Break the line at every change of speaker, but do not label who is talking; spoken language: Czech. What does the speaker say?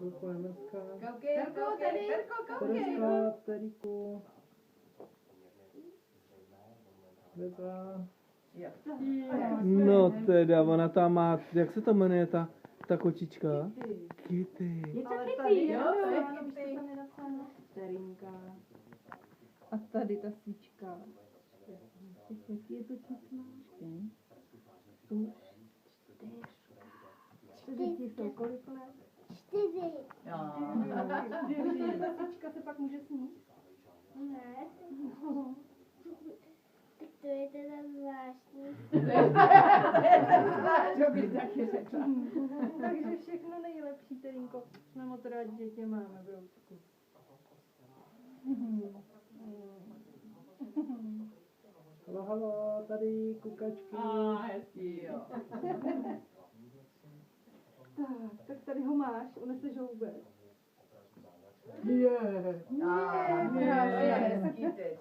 Chvilku nemrská.
Terko, tady.
Tereska, Teriku. Beza. No teda, ona tam má, jak se to jmenuje ta kočička? Kitty.
Je to
Ale
Kitty,
tady
jo,
jo,
to je
ano, víš,
Kitty.
co tam je napsáno? Terinka. A tady ta svíčka. Jaký je to číslo? Už 4 jsou kolik let?
4.
Jo.
4. Ta svíčka se pak může snít?
Ne. Tak to je teda zvláštní.
To bych taky řekla.
Takže všechno nejlepší, Terinko. Jsme moc rádi, že tě máme, brousku.
Halo, halo, tady kukačky.
Hezký, jo.
Tak tady ho máš, uneseš ho vůbec.
To je hezký teď.